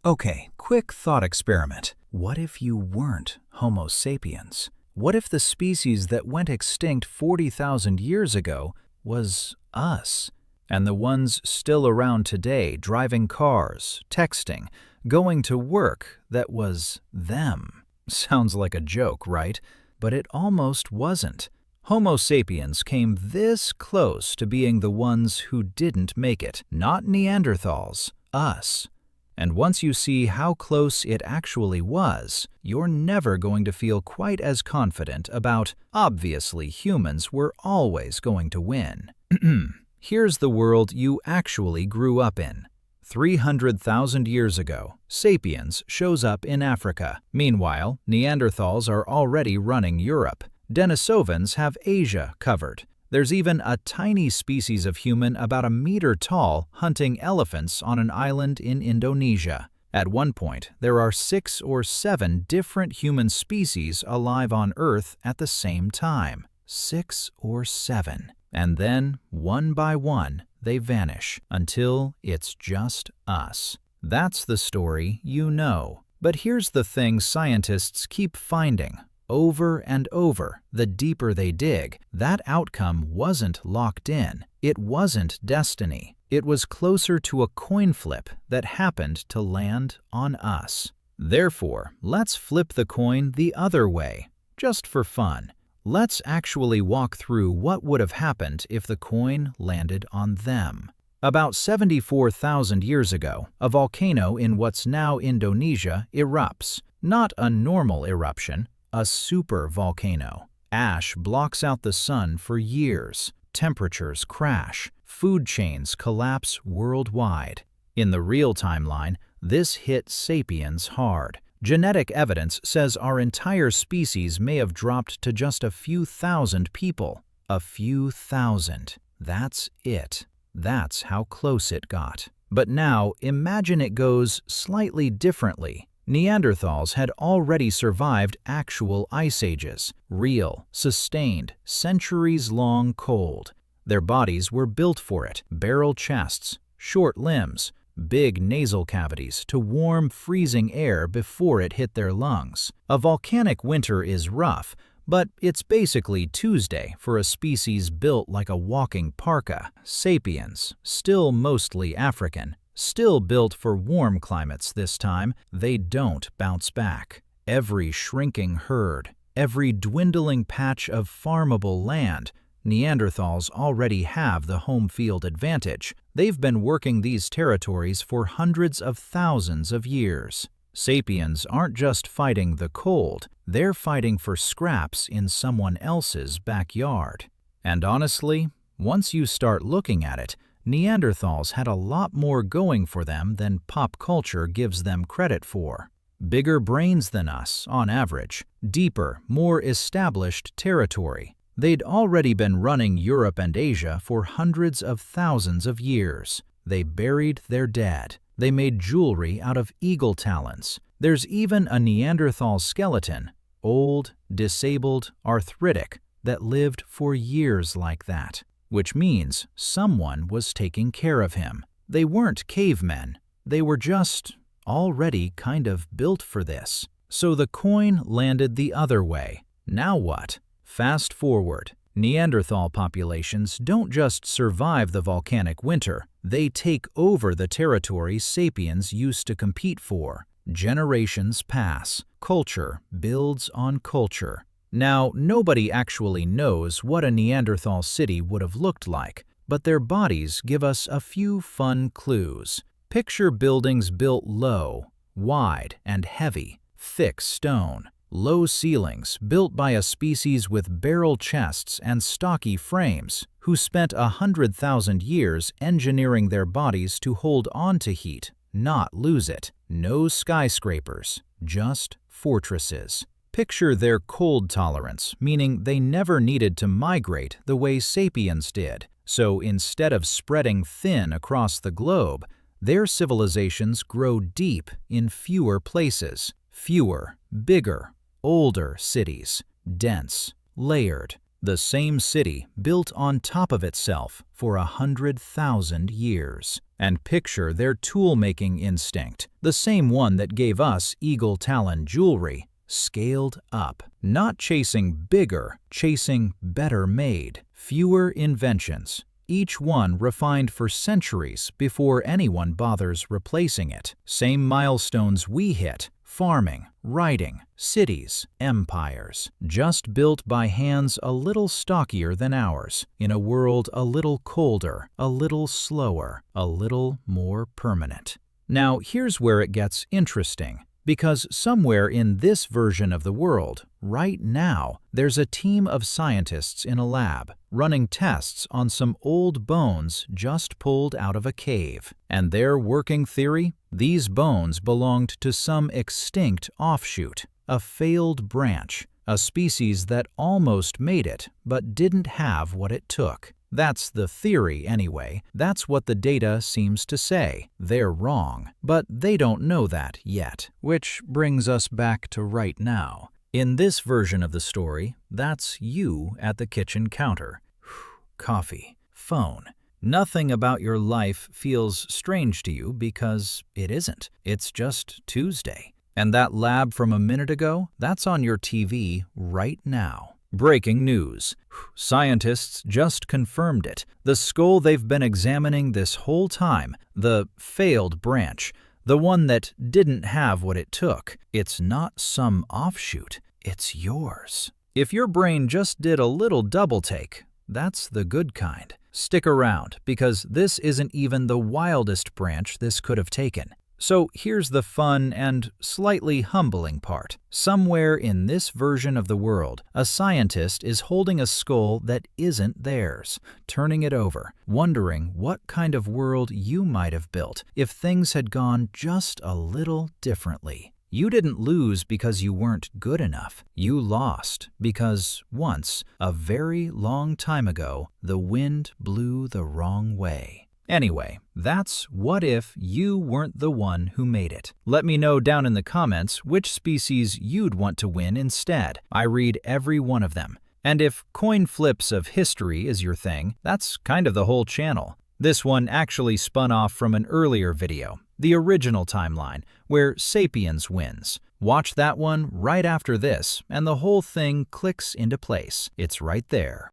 Okay, quick thought experiment. What if you weren't Homo sapiens? What if the species that went extinct 40,000 years ago was us? And the ones still around today, driving cars, texting, going to work, that was them. Sounds like a joke, right? But it almost wasn't. Homo sapiens came this close to being the ones who didn't make it. Not Neanderthals, us. And once you see how close it actually was, you're never going to feel quite as confident about, obviously humans were always going to win. Here's the world you actually grew up in. 300,000 years ago, sapiens shows up in Africa. Meanwhile, Neanderthals are already running Europe. Denisovans have Asia covered. There's even a tiny species of human about a meter tall hunting elephants on an island in Indonesia. At one point, there are 6 or 7 different human species alive on Earth at the same time. 6 or 7. And then, one by one, they vanish until it's just us. That's the story you know. But here's the thing scientists keep finding. Over and over, the deeper they dig, that outcome wasn't locked in. It wasn't destiny. It was closer to a coin flip that happened to land on us. Therefore, let's flip the coin the other way, just for fun. Let's actually walk through what would have happened if the coin landed on them. About 74,000 years ago, a volcano in what's now Indonesia erupts. Not a normal eruption, a super volcano. Ash blocks out the sun for years. Temperatures crash. Food chains collapse worldwide. In the real timeline, this hit sapiens hard. Genetic evidence says our entire species may have dropped to just a few thousand people. A few thousand. That's it. That's how close it got. But now, imagine it goes slightly differently. Neanderthals had already survived actual ice ages, real, sustained, centuries-long cold. Their bodies were built for it, barrel chests, short limbs, big nasal cavities to warm, freezing air before it hit their lungs. A volcanic winter is rough, but it's basically Tuesday for a species built like a walking parka. Sapiens, still mostly African, still built for warm climates this time, they don't bounce back. Every shrinking herd, every dwindling patch of farmable land, Neanderthals already have the home field advantage. They've been working these territories for hundreds of thousands of years. Sapiens aren't just fighting the cold, they're fighting for scraps in someone else's backyard. And honestly, once you start looking at it, Neanderthals had a lot more going for them than pop culture gives them credit for. Bigger brains than us, on average. Deeper, more established territory. They'd already been running Europe and Asia for hundreds of thousands of years. They buried their dead. They made jewelry out of eagle talons. There's even a Neanderthal skeleton, old, disabled, arthritic, that lived for years like that. Which means someone was taking care of him. They weren't cavemen. They were just already kind of built for this. So the coin landed the other way. Now what? Fast forward. Neanderthal populations don't just survive the volcanic winter. They take over the territory sapiens used to compete for. Generations pass. Culture builds on culture. Now, nobody actually knows what a Neanderthal city would have looked like, but their bodies give us a few fun clues. Picture buildings built low, wide, and heavy, thick stone. Low ceilings built by a species with barrel chests and stocky frames who spent 100,000 years engineering their bodies to hold on to heat, not lose it. No skyscrapers, just fortresses. Picture their cold tolerance, meaning they never needed to migrate the way sapiens did. So instead of spreading thin across the globe, their civilizations grow deep in fewer places. Fewer, bigger, older cities. Dense, layered. The same city built on top of itself for 100,000 years. And picture their tool-making instinct, the same one that gave us eagle talon jewelry, scaled up. Not chasing bigger, chasing better made, fewer inventions. Each one refined for centuries before anyone bothers replacing it. Same milestones we hit: farming, writing, cities, empires, just built by hands a little stockier than ours, in a world a little colder, a little slower, a little more permanent. Now here's where it gets interesting. Because somewhere in this version of the world, right now, there's a team of scientists in a lab running tests on some old bones just pulled out of a cave. And their working theory? These bones belonged to some extinct offshoot, a failed branch, a species that almost made it but didn't have what it took. That's the theory anyway. That's what the data seems to say. They're wrong, but they don't know that yet. Which brings us back to right now. In this version of the story, that's you at the kitchen counter. Coffee, phone. Nothing about your life feels strange to you because it isn't. It's just Tuesday. And that lab from a minute ago, that's on your TV right now. Breaking news. Scientists just confirmed it. The skull they've been examining this whole time, the failed branch, the one that didn't have what it took, it's not some offshoot, it's yours. If your brain just did a little double take, that's the good kind. Stick around, because this isn't even the wildest branch this could have taken. So here's the fun and slightly humbling part. Somewhere in this version of the world, a scientist is holding a skull that isn't theirs, turning it over, wondering what kind of world you might have built if things had gone just a little differently. You didn't lose because you weren't good enough. You lost because once, a very long time ago, the wind blew the wrong way. Anyway, that's what if you weren't the one who made it. Let me know down in the comments which species you'd want to win instead. I read every one of them. And if coin flips of history is your thing, that's kind of the whole channel. This one actually spun off from an earlier video, the original timeline, where Sapiens wins. Watch that one right after this, and the whole thing clicks into place. It's right there.